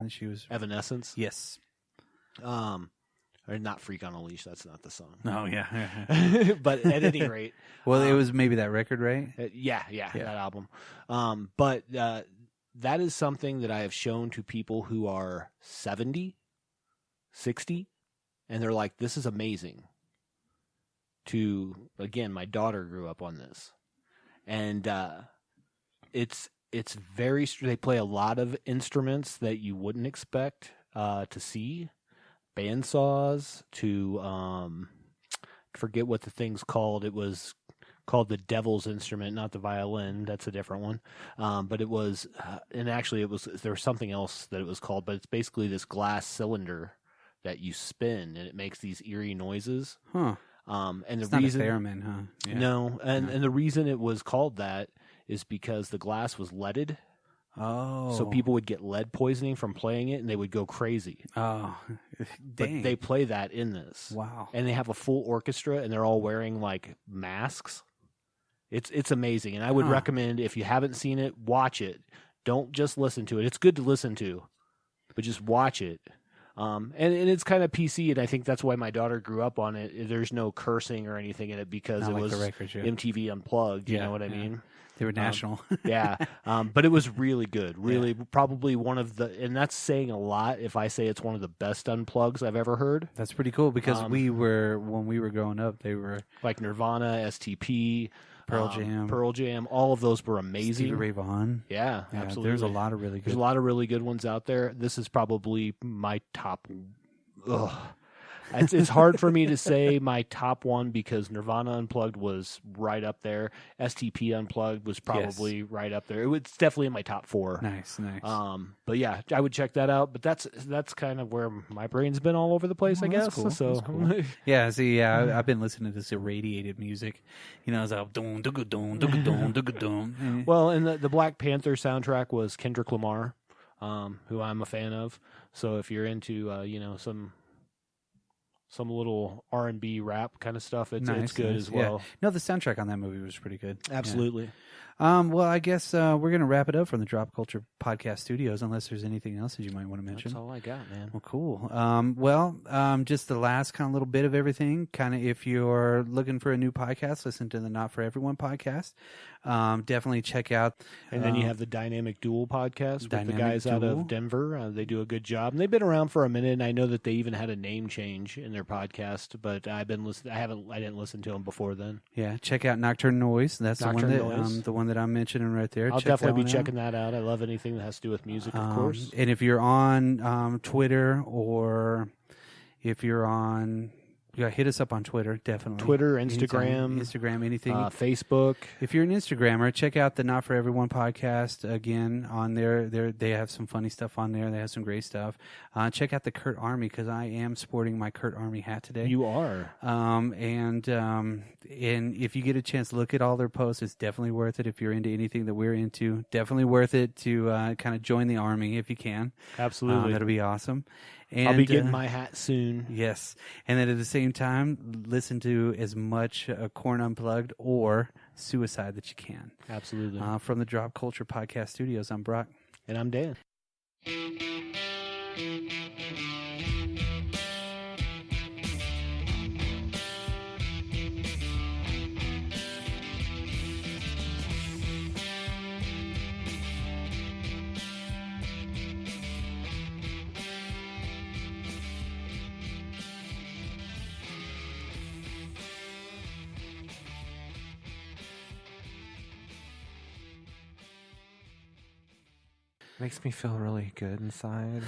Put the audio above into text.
And she was Evanescence. yes. Or not Freak on a Leash. That's not the song. Oh yeah. But at any rate, Well, it was maybe that record, right? yeah, that album. But that is something that I have shown to people who are 70, 60, and they're like, "This is amazing." Again, my daughter grew up on this, and it's very. They play a lot of instruments that you wouldn't expect to see. Bandsaws to forget what the thing's called. It was called the devil's instrument, not the violin. That's a different one. But it was, and actually there was something else that it was called, but it's basically this glass cylinder that you spin and it makes these eerie noises. Huh. And it's the reason, not a theremin, huh? Yeah. No. And the reason it was called that is because the glass was leaded. Oh. So people would get lead poisoning from playing it and they would go crazy. Oh. Dang. But they play that in this. Wow. And they have a full orchestra and they're all wearing like masks. It's amazing. And I would recommend, if you haven't seen it, watch it. Don't just listen to it. It's good to listen to, but just watch it. And it's kind of PC, and I think that's why my daughter grew up on it. There's no cursing or anything in it because Not it like was the records, yeah. MTV Unplugged. You know what I mean? They were national. Yeah. But it was really good. Really, probably one of the, and that's saying a lot if I say it's one of the best Unplugs I've ever heard. That's pretty cool because when we were growing up, they were like Nirvana, STP, Pearl Jam, all of those were amazing. Stevie Ray Vaughan. Yeah, absolutely. There's a lot of really good. There's a lot of really good ones out there. This is probably my top. It's hard for me to say my top one because Nirvana Unplugged was right up there. STP Unplugged was probably right up there. It's definitely in my top 4. Nice. But yeah, I would check that out. But that's kind of where my brain's been all over the place, I guess. Cool. So cool. Yeah, see, I've been listening to this irradiated music. You know, it's like doom, doom, doom, doom. Well, and the Black Panther soundtrack was Kendrick Lamar, who I'm a fan of. So if you're into some little R&B rap kind of stuff, it's good as well. Yeah. No, the soundtrack on that movie was pretty good. Absolutely. Yeah. Well, I guess we're going to wrap it up from the Drop Culture Podcast Studios, unless there's anything else that you might want to mention. That's all I got, man. Well, cool. Just the last kind of little bit of everything. Kind of, if you're looking for a new podcast, listen to the Not For Everyone podcast. Definitely check out. And then you have the Dynamic Duel podcast with the guys out of Denver. They do a good job, and they've been around for a minute. And I know that they even had a name change in their podcast, but I didn't listen to them before then. Yeah, check out Nocturne Noise. That's the one that I'm mentioning right there. I'll definitely be checking that out. I love anything that has to do with music, of course. And if you're on Twitter, or if you're on, hit us up on Twitter, definitely. Twitter, Instagram, anything. Facebook. If you're an Instagrammer, check out the Not For Everyone podcast. Again, on there, they have some funny stuff on there. They have some great stuff. Check out the Kurt Army, because I am sporting my Kurt Army hat today. You are. And if you get a chance to look at all their posts, it's definitely worth it. If you're into anything that we're into, definitely worth it to kind of join the Army if you can. Absolutely. That'll be awesome. And I'll be getting my hat soon. Yes. And then at the same time, listen to as much Korn Unplugged or Suicide that you can. Absolutely. From the Drop Culture Podcast Studios, I'm Brock. And I'm Dan. Makes me feel really good inside.